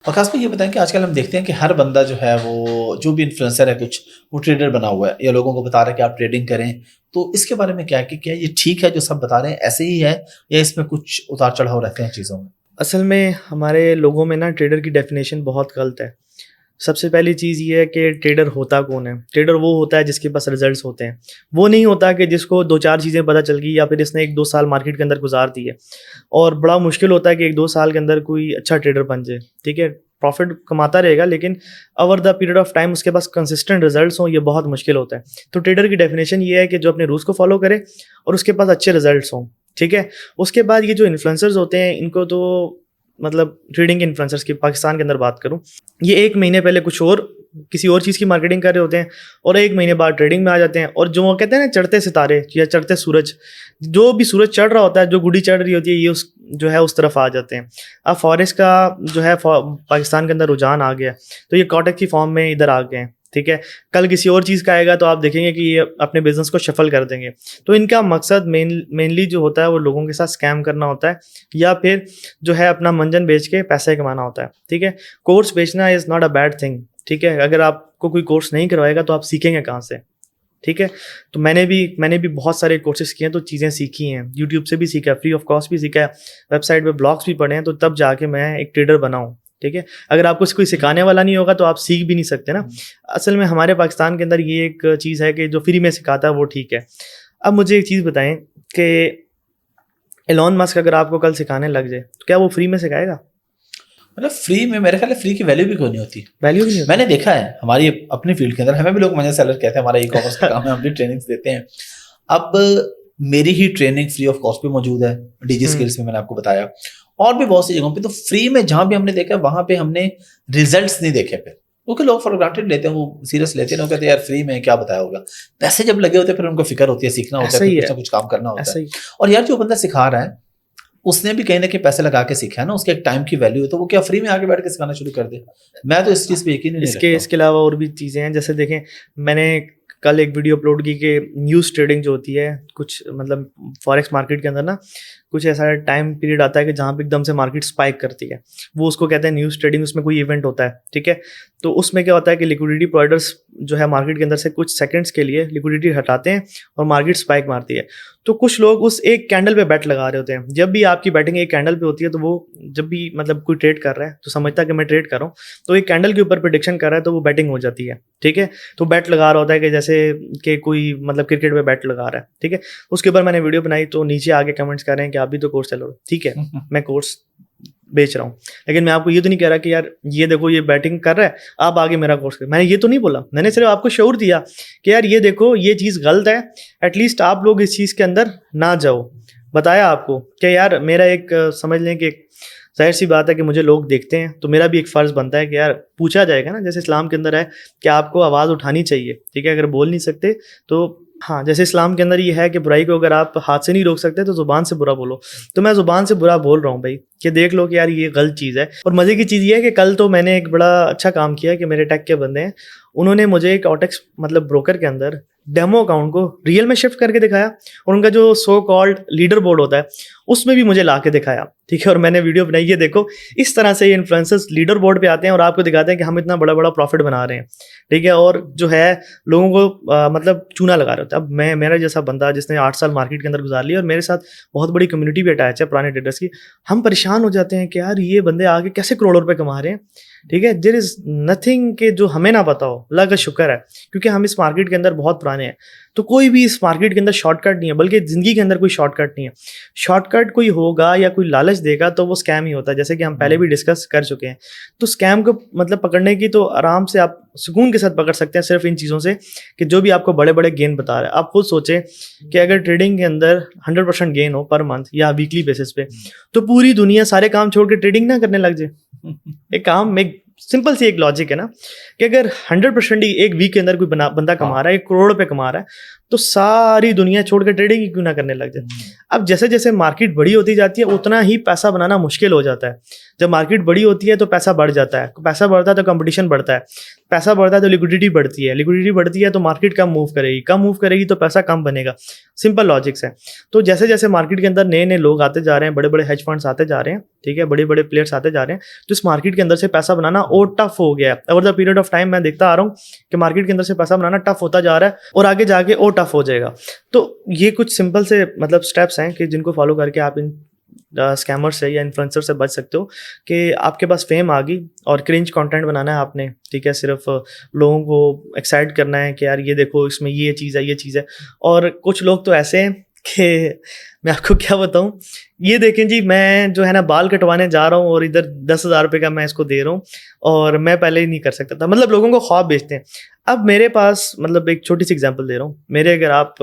और खास में ये बताएं कि आजकल हम देखते हैं कि हर बंदा जो है वो जो भी इन्फ्लुएंसर है कुछ वो ट्रेडर बना हुआ है या लोगों को बता रहा है कि आप ट्रेडिंग करें। तो इसके बारे में क्या है कि क्या ये ठीक है जो सब बता रहे हैं ऐसे ही है या इसमें कुछ उतार चढ़ाव रहते हैं चीज़ों में? असल में हमारे लोगों में ना ट्रेडर की डेफिनेशन बहुत गलत है। सबसे पहली चीज़ ये है कि ट्रेडर होता कौन है? ट्रेडर वो होता है जिसके पास रिजल्ट्स होते हैं। वो नहीं होता कि जिसको 2-4 चीज़ें पता चल गई या फिर इसने 1-2 साल मार्केट के अंदर गुज़ार दिए और बड़ा मुश्किल होता है कि 1-2 साल के अंदर कोई अच्छा ट्रेडर बन जाए, ठीक है? प्रॉफ़िट कमाता रहेगा लेकिन over the period of time उसके पास कंसिस्टेंट रिजल्ट्स हों, ये बहुत मुश्किल होता है। तो ट्रेडर की डेफिनेशन ये है कि जो अपने रूल्स को फ़ॉलो करे और उसके पास अच्छे रिजल्ट्स हों, ठीक है? उसके बाद ये जो इन्फ्लुएंसर्स होते हैं इनको तो मतलब ट्रेडिंग इन्फ्लुएंसर्स की पाकिस्तान के अंदर बात करूं, ये 1 महीने पहले कुछ और किसी और चीज़ की मार्केटिंग कर रहे होते हैं और 1 महीने बाद ट्रेडिंग में आ जाते हैं। और जो वो कहते हैं ना चढ़ते सितारे या चढ़ते सूरज, जो भी सूरज चढ़ रहा होता है, जो गुड़ी चढ़ रही होती है, ये उस जो है उस तरफ आ जाते हैं। अब फॉरेक्स का जो है पाकिस्तान के अंदर रुझान आ गया, तो ये कॉटेक्स की फॉर्म में इधर आ गए हैं, ठीक है? कल किसी और चीज़ का आएगा तो आप देखेंगे कि ये अपने बिजनेस को शफल कर देंगे। तो इनका मकसद मेनली जो होता है वो लोगों के साथ स्कैम करना होता है या फिर जो है अपना मंजन बेच के पैसे कमाना होता है, ठीक है? कोर्स बेचना is not a bad thing, ठीक है? अगर आपको कोई कोर्स नहीं करवाएगा तो आप सीखेंगे कहाँ से, ठीक है? तो मैंने भी बहुत सारे कोर्सेज़ किए हैं, तो चीज़ें सीखी हैं, यूट्यूब से भी सीखा है, फ्री ऑफ कॉस्ट भी सीखा है, वेबसाइट पे ब्लॉग्स भी पढ़े हैं, तो तब जाके मैं एक ट्रेडर बना हूँ, ठीक है? अगर आपको कोई सिखाने वाला नहीं होगा तो आप सीख भी नहीं सकते ना। असल में हमारे पाकिस्तान के अंदर ये एक चीज़ है कि जो फ्री में सिखाता है वो ठीक है। अब मुझे एक चीज़ बताएं कि एलॉन मस्क अगर आपको कल सिखाने लग जाए तो क्या वो फ्री में सिखाएगा? मतलब फ्री में मेरे ख्याल फ्री की वैल्यू भी कोई नहीं होती। वैल्यू भी नहीं होती। मैंने देखा है हमारी अपनी फील्ड के अंदर, हमें भी लोग मंजर सेलर कहते हैं, हमारा ई कॉमर्स का काम है, हम भी ट्रेनिंग्स देते हैं। अब मेरी ही ट्रेनिंग फ्री ऑफ कॉस्ट पे मौजूद है डीजी स्किल्स में, मैंने आपको बताया, और भी बहुत सी जगहों पे। तो फ्री में जहां भी हमने देखा वहां पे हमने रिजल्ट्स नहीं देखे फिर, क्योंकि लोग फॉर ग्रांटेड लेते हैं, वो सीरियस लेते हैं, कहते हैं यार फ्री में क्या बताया होगा। पैसे जब लगे होते हैं फिर उनको फिक्र होती है, सीखना होता है, ऐसा ही फिर कुछ है, ना कुछ काम करना होता ऐसा है। ही। और यार जो बंदा सिखा रहा है उसने भी कहीं ना कहीं पैसे लगा के सीखा है ना, उसके एक टाइम की वैल्यू है, तो वो क्या फ्री में आगे बैठ के सिखाना शुरू कर दे? मैं तो इस चीज पे यकीन ही नहीं इसके रखता हूँ। इसके अलावा और भी चीज़ें हैं, जैसे देखें मैंने कल एक वीडियो अपलोड की कि न्यूज़ ट्रेडिंग जो होती है, कुछ मतलब फॉरेक्स मार्केट के अंदर ना कुछ ऐसा टाइम पीरियड आता है कि जहाँ पे एकदम से मार्केट स्पाइक करती है, वो उसको कहते हैं न्यूज़ ट्रेडिंग। उसमें कोई इवेंट होता है, ठीक है? तो उसमें क्या होता है कि लिक्विडिटी प्रोवाइडर्स जो है मार्केट के अंदर से कुछ सेकंड्स के लिए लिक्विडिटी हटाते हैं और मार्केट स्पाइक मारती है। तो कुछ लोग उस एक कैंडल पे बैट लगा रहे होते हैं। जब भी आपकी बैटिंग एक कैंडल पे होती है तो वो जब भी मतलब कोई ट्रेड कर रहा है तो समझता है कि मैं ट्रेड कर रहा हूँ, तो एक कैंडल के ऊपर प्रेडिक्शन कर रहा है तो वो बैटिंग हो जाती है, ठीक है? तो बैट लगा रहा होता है कि जैसे कि कोई मतलब क्रिकेट में बैट लगा रहा है, ठीक है? उसके ऊपर मैंने वीडियो बनाई तो नीचे आगे कमेंट्स कर रहे हैं कि आप भी तो कोर्स चलो, ठीक है? मैं कोर्स बेच रहा हूँ, लेकिन मैं आपको ये तो नहीं कह रहा कि यार ये देखो ये बैटिंग कर रहा है, आप आगे मेरा कोर्स कर। मैंने ये तो नहीं बोला, मैंने सिर्फ आपको शऊर दिया कि यार ये देखो ये चीज़ गलत है, एटलीस्ट आप लोग इस चीज़ के अंदर ना जाओ। बताया आपको कि यार मेरा एक समझ लें कि जाहिर सी बात है कि मुझे लोग देखते हैं तो मेरा भी एक फ़र्ज़ बनता है कि यार पूछा जाएगा ना, जैसे इस्लाम के अंदर है कि आपको आवाज़ उठानी चाहिए, ठीक है? अगर बोल नहीं सकते तो हाँ, जैसे इस्लाम के अंदर ये है कि बुराई को अगर आप हाथ से नहीं रोक सकते तो ज़ुबान से बुरा बोलो। तो मैं ज़ुबान से बुरा बोल रहा हूँ भाई, कि देख लो कि यार ये गलत चीज़ है। और मज़े की चीज़ ये है कि कल तो मैंने एक बड़ा अच्छा काम किया कि मेरे टेक के बंदे हैं, उन्होंने मुझे एक ऑटेक्स मतलब ब्रोकर के अंदर डेमो अकाउंट को रियल में शिफ्ट करके दिखाया और उनका जो सो कॉल्ड लीडर बोर्ड होता है उसमें भी मुझे ला के दिखाया, ठीक है? और मैंने वीडियो बनाई, ये देखो इस तरह से ये इन्फ्लुएंसर्स लीडर बोर्ड पे आते हैं और आपको दिखाते हैं कि हम इतना बड़ा बड़ा प्रॉफिट बना रहे हैं, ठीक है? और जो है लोगों को मतलब चूना लगा रहे होता है। अब मैं मेरा जैसा बंदा जिसने 8 साल मार्केट के अंदर गुजार लिया और मेरे साथ बहुत बड़ी कम्युनिटी भी अटैच है पुराने ट्रेडर्स की, हम परेशान हो जाते हैं कि यार ये बंदे आगे कैसे करोड़ों रुपए कमा रहे हैं, ठीक है? देयर इज़ नथिंग कि जो हमें ना पता हो। अल्लाह का शुक्र है क्योंकि हम इस मार्केट के अंदर बहुत पुराने हैं, तो कोई भी इस मार्केट के अंदर शॉर्टकट नहीं है, बल्कि ज़िंदगी के अंदर कोई शॉर्टकट नहीं है। शॉर्टकट कोई होगा या कोई लालच देगा तो वो स्कैम ही होता है, जैसे कि हम पहले भी डिस्कस कर चुके हैं। तो स्कैम को मतलब पकड़ने की तो आराम से आप सुकून के साथ पकड़ सकते हैं सिर्फ इन चीज़ों से कि जो भी आपको बड़े बड़े गेन बता रहा है। आप खुद सोचें कि अगर ट्रेडिंग के अंदर 100% गेन हो पर मंथ या वीकली बेसिस पे, तो पूरी दुनिया सारे काम छोड़ के ट्रेडिंग ना करने लग जाए। एक काम में सिंपल सी एक लॉजिक है ना कि अगर 100% ही एक वीक के अंदर कोई बंदा कमा रहा है, 1 करोड़ रुपए कमा रहा है, तो सारी दुनिया छोड़ के ट्रेडिंग ही क्यों ना करने लग जाए। अब जैसे जैसे मार्केट बड़ी होती जाती है उतना ही पैसा बनाना मुश्किल हो जाता है। जब मार्केट बड़ी होती है तो पैसा बढ़ जाता है, पैसा बढ़ता है तो कंपटीशन बढ़ता है। पैसा बढ़ता है तो लिक्विडिटी बढ़ती है तो मार्केट कम मूव करेगी तो पैसा कम बनेगा। सिंपल लॉजिक्स है। तो जैसे जैसे मार्केट के अंदर नए नए लोग आते जा रहे हैं, बड़े बड़े हेज फंड्स आते जा रहे हैं, ठीक है, बड़े बड़े प्लेयर्स आते जा रहे हैं, तो इस मार्केट के अंदर से पैसा बनाना और टफ हो गया है। Over the period of time मैं देखता आ रहा हूँ कि मार्केट के अंदर से पैसा बनाना टफ होता जा रहा है और आगे जाके और टफ हो जाएगा। तो ये कुछ सिंपल से मतलब स्टेप्स हैं कि जिनको फॉलो करके आप इन स्कैमर से या इन्फ्लुएंसर से बच सकते हो कि आपके पास फेम आ गई और क्रिंज कंटेंट बनाना है आपने, ठीक है, सिर्फ लोगों को एक्साइट करना है कि यार ये देखो इसमें ये चीज़ है। और कुछ लोग तो ऐसे हैं कि मैं आपको क्या बताऊं, ये देखें जी मैं जो है ना बाल कटवाने जा रहा हूँ और इधर 10,000 रुपये का मैं इसको दे रहा हूँ और मैं पहले ही नहीं कर सकता था। मतलब लोगों को ख्वाब बेचते हैं। अब मेरे पास मतलब एक छोटी सी एग्जांपल दे रहा हूँ, मेरे अगर आप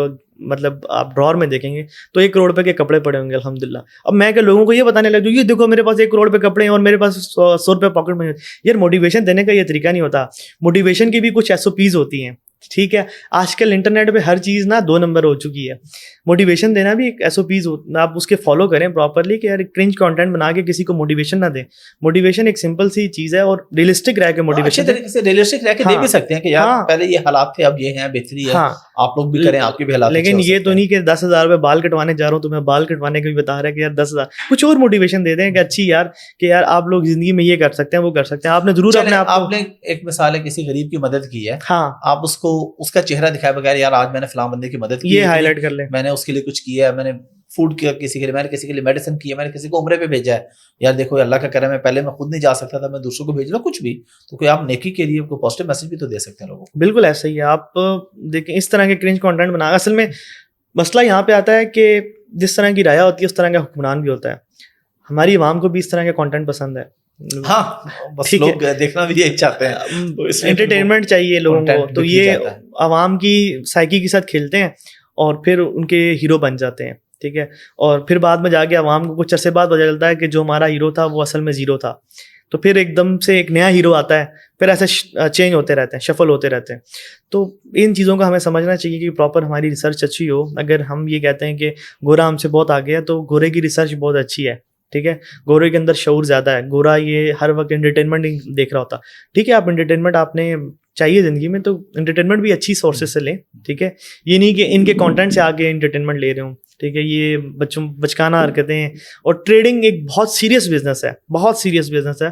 मतलब आप ड्रॉर में देखेंगे तो 1 करोड़ रुपए के कपड़े पड़े होंगे अल्हम्दुलिल्लाह। अब मैं क्या लोगों को ये बताने लग जाऊँ ये देखो मेरे पास 1 करोड़ रुपए कपड़े हैं और मेरे पास 100 रुपये पॉकेट में। यार मोटिवेशन देने का ये तरीका नहीं होता। मोटिवेशन की भी कुछ SOPs होती हैं, ठीक है। आजकल इंटरनेट पे हर चीज़ ना 2 नंबर हो चुकी है। मोटिवेशन देना भी एक SOPs आप उसके फॉलो करें प्रॉपरली कि यार क्रिंज कंटेंट बना के किसी को मोटिवेशन ना दें। मोटिवेशन एक सिंपल सी चीज़ है और रियलिस्टिक रह के मोटिवेशन अच्छे तरीके से रियलिस्टिक रह के दे भी सकते हैं कि यार पहले ये हालात थे अब ये हैं, बेहतरी है, आप लोग भी करें, आपके भी हालात। लेकिन ये तो नहीं कि 10,000 रुपये बाल कटवाने जा रहा हूँ तो मैं बाल कटवाने का भी बता रहा है कि यार 10,000, कुछ और मोटिवेशन दे दें कि अच्छी यार कि यार आप लोग जिंदगी में ये कर सकते हैं वो कर सकते हैं। आपने जरूर अपने आपने एक मिसाल है किसी गरीब की मदद की है, हाँ, आप उसको उसका चेहरा दिखाए बगैर यार आज मैंने फलां बंदे की मदद की, ये हाईलाइट कर ले, मैंने उसके लिए कुछ किया है, मैंने फूड किया किसी के लिए, मैंने किसी के लिए मेडिसिन किया, मैंने किसी को उम्रे पे भेजा है, यार देखो अल्लाह का करम है, पहले मैं खुद नहीं जा सकता था, मैं दूसरों को भेज रहा हूँ, कुछ भी। तो कोई आप नेकी के लिए कोई पॉजिटिव मैसेज भी तो दे सकते हैं लोगों को। बिल्कुल ऐसा ही है। आप देखें इस तरह के क्रिंज कंटेंट बना, असल में मसला यहाँ पे आता है कि जिस तरह की राया होती है उस तरह का हुक्मरान भी होता है। हमारी आवाम को भी इस तरह का कंटेंट पसंद है, हाँ, बस लोग देखना भी यही चाहते हैं, तो एंटरटेनमेंट चाहिए लोगों को, तो ये आवाम की साइकी के साथ खेलते हैं और फिर उनके हीरो बन जाते हैं, ठीक है। और फिर बाद में जाके आवाम को कुछ अरसे बाद पता चलता है कि जो हमारा हीरो था वो असल में जीरो था। तो फिर एकदम से एक नया हीरो आता है, फिर ऐसे चेंज होते रहते हैं, शफल होते रहते हैं। तो इन चीज़ों का हमें समझना चाहिए कि प्रॉपर हमारी रिसर्च अच्छी हो। अगर हम ये कहते हैं कि गोरा हमसे बहुत आगे है तो गोरे की रिसर्च बहुत अच्छी है, ठीक है। गोरे के अंदर शऊर ज़्यादा है, गोरा ये हर वक्त एंटरटेनमेंट नहीं देख रहा होता, ठीक है। आप एंटरटेनमेंट आपने चाहिए ज़िंदगी में तो एंटरटेनमेंट भी अच्छी सोर्सेज से लें, ठीक है। ये नहीं कि इनके कंटेंट से आगे एंटरटेनमेंट ले रहे हो, ठीक है। ये बचकाना हरकतें। और ट्रेडिंग एक बहुत सीरियस बिजनेस है, बहुत सीरियस बिजनेस है।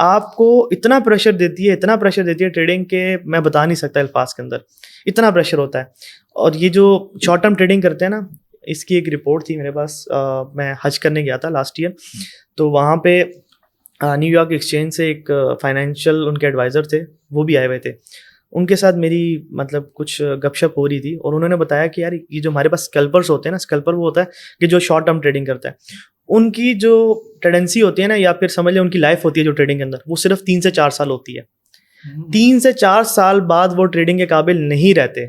आपको इतना प्रेशर देती है ट्रेडिंग के मैं बता नहीं सकता अल्फाज के अंदर, इतना प्रेशर होता है। और ये जो शॉर्ट टर्म ट्रेडिंग करते हैं ना, इसकी एक रिपोर्ट थी मेरे पास, मैं हज करने गया था लास्ट ईयर, तो वहाँ पे न्यूयॉर्क एक्सचेंज से एक फाइनेंशियल उनके एडवाइज़र थे, वो भी आए हुए थे। उनके साथ मेरी मतलब कुछ गपशप हो रही थी और उन्होंने बताया कि यार ये जो हमारे पास स्कैल्पर्स होते हैं ना, स्कैल्पर वो होता है कि जो शॉर्ट टर्म ट्रेडिंग करता है, उनकी जो टेंडेंसी होती है ना, या फिर समझ लें उनकी लाइफ होती है जो ट्रेडिंग के अंदर, वो सिर्फ 3 से 4 साल होती है। 3 से 4 साल बाद वो ट्रेडिंग के काबिल नहीं रहते।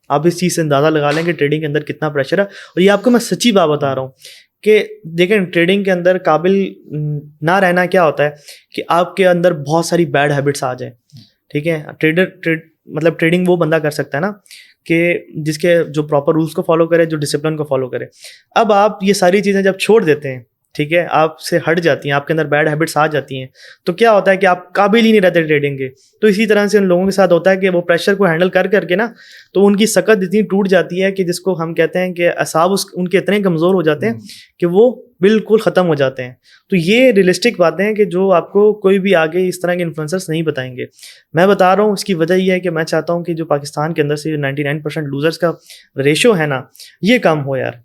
आप इस चीज़ से अंदाज़ा लगा लें कि ट्रेडिंग के अंदर कितना प्रेशर है। और ये आपको मैं सच्ची बात बता रहा हूँ कि देखें ट्रेडिंग के अंदर काबिल ना रहना क्या होता है कि आपके अंदर बहुत सारी बैड हैबिट्स आ जाए, ठीक है। मतलब ट्रेडिंग वो बंदा कर सकता है ना कि जिसके जो प्रॉपर रूल्स को फॉलो करे, जो डिसिप्लिन को फॉलो करे। अब आप ये सारी चीज़ें जब छोड़ देते हैं, ठीक है, आपसे हट जाती हैं, आपके अंदर बैड हैबिट्स आ जाती हैं, तो क्या होता है कि आप काबिल ही नहीं रहते ट्रेडिंग के। तो इसी तरह से उन लोगों के साथ होता है कि वो प्रेशर को हैंडल कर करके ना, तो उनकी सकत इतनी टूट जाती है कि जिसको हम कहते हैं कि असाब उनके इतने कमज़ोर हो जाते हैं कि वो बिल्कुल ख़त्म हो जाते हैं। तो ये रियलिस्टिक बातें हैं कि जो आपको कोई भी आगे इस तरह के इन्फ्लुएंसर्स नहीं बताएंगे। मैं बता रहा हूँ, इसकी वजह यह है कि मैं चाहता हूँ कि जो पाकिस्तान के अंदर से 99% लूजर्स का रेशो है ना, ये कम हो यार,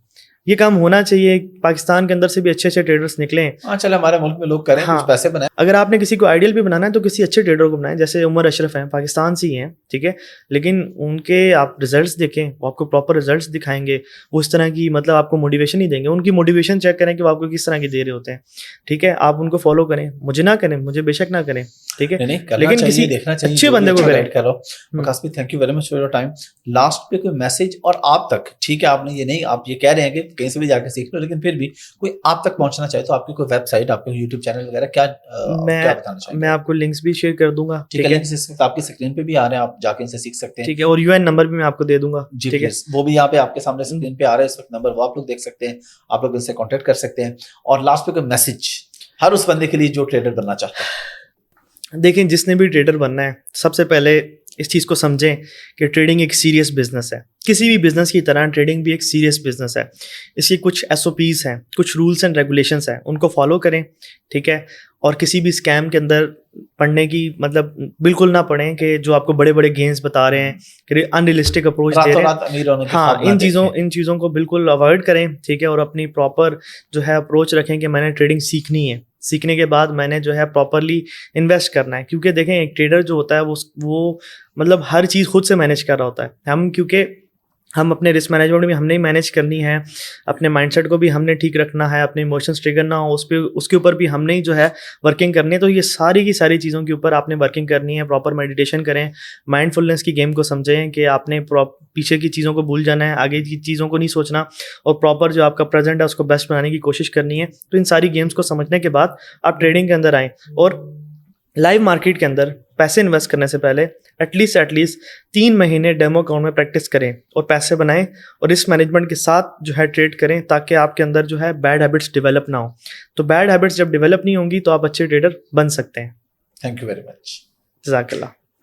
ये काम होना चाहिए। पाकिस्तान के अंदर से भी अच्छे अच्छे ट्रेडर्स निकले। हाँ, चलो हमारे मुल्क में लोग करें, हाँ, कुछ पैसे बनाएं। अगर आपने किसी को आइडियल भी बनाना है तो किसी अच्छे ट्रेडर को बनाएं, जैसे उमर अशरफ हैं, पाकिस्तान से ही हैं, ठीक है, लेकिन उनके आप रिजल्ट्स देखें, वो आपको प्रॉपर रिजल्ट्स दिखाएंगे। वो इस तरह की मतलब आपको मोटिवेशन ही देंगे, उनकी मोटिवेशन चेक करें कि वो आपको किस तरह की दे रहे होते हैं, ठीक है। आप उनको फॉलो करें, मुझे ना करें, मुझे बेशक ना करें, ठीक है, लेकिन किसी देखना चाहिए, अच्छे बंदे को गाइड करो। Qasmi, thank you very much for your time. Last पे कोई मैसेज और आप तक, ठीक है, आपने ये नहीं, आप ये कह रहे हैं कि कहीं से भी जाकर सीख लो, लेकिन फिर भी कोई आप तक पहुंचना चाहे तो आपकी कोई वेबसाइट, आपके यूट्यूब चैनल वगैरह क्या बताना चाहिए? मैं आपको लिंक्स भी शेयर कर दूंगा, ठीक है, लिंक्स आपकी स्क्रीन पे भी आ रहे हैं, आप जाके इनसे सीख सकते हैं, ठीक है। और यूएन नंबर भी मैं आपको दे दूंगा, ठीक है, वो भी यहाँ पे आपके सामने स्क्रीन पे आ रहा है इस वक्त नंबर, वो आप लोग देख सकते हैं, आप लोग इनसे कॉन्टेक्ट कर सकते हैं। और लास्ट पे कोई मैसेज हर उस बंदे के लिए जो ट्रेडर बनना चाहता है? देखें, जिसने भी ट्रेडर बनना है सबसे पहले इस चीज़ को समझें कि ट्रेडिंग एक सीरियस बिजनेस है। किसी भी बिजनेस की तरह ट्रेडिंग भी एक सीरियस बिजनेस है। इसकी कुछ SOPs हैं, कुछ रूल्स एंड रेगुलेशंस हैं, उनको फॉलो करें, ठीक है। और किसी भी स्कैम के अंदर पढ़ने की मतलब बिल्कुल ना पढ़ें कि जो आपको बड़े बड़े गेम्स बता रहे हैं, कि अनरियलिस्टिक अप्रोच दे रहे रात अमीर होने हैं। के हाँ, ख्वाब ना देखें। इन चीज़ों को बिल्कुल अवॉइड करें, ठीक है। और अपनी प्रॉपर जो है अप्रोच रखें कि मैंने ट्रेडिंग सीखनी है, सीखने के बाद मैंने जो है प्रॉपरली इन्वेस्ट करना है। क्योंकि देखें, एक ट्रेडर जो होता है वो मतलब हर चीज़ खुद से मैनेज कर रहा होता है। क्योंकि हम अपने रिस्क मैनेजमेंट भी हमने ही मैनेज करनी है, अपने माइंडसेट को भी हमने ठीक रखना है, अपने इमोशंस ट्रिगर ना हो उसके ऊपर भी हमने ही जो है वर्किंग करनी है। तो ये सारी की सारी चीज़ों के ऊपर आपने वर्किंग करनी है। प्रॉपर मेडिटेशन करें, माइंडफुलनेस की गेम को समझें कि आपने पीछे की चीज़ों को भूल जाना है, आगे की चीज़ों को नहीं सोचना, और प्रॉपर जो आपका प्रेजेंट है उसको बेस्ट बनाने की कोशिश करनी है। तो इन सारी गेम्स को समझने के बाद आप ट्रेडिंग के अंदर आएँ। और लाइव मार्केट के अंदर पैसे इन्वेस्ट करने से पहले एटलीस्ट 3 महीने डेमो अकाउंट में प्रैक्टिस करें और पैसे बनाएं और रिस्क मैनेजमेंट के साथ जो है ट्रेड करें, ताकि आपके अंदर जो है बैड हैबिट्स डेवलप ना हो। तो बैड हैबिट्स जब डेवलप नहीं होंगी तो आप अच्छे ट्रेडर बन सकते हैं। Thank you very much. जज़ाकल्लाह।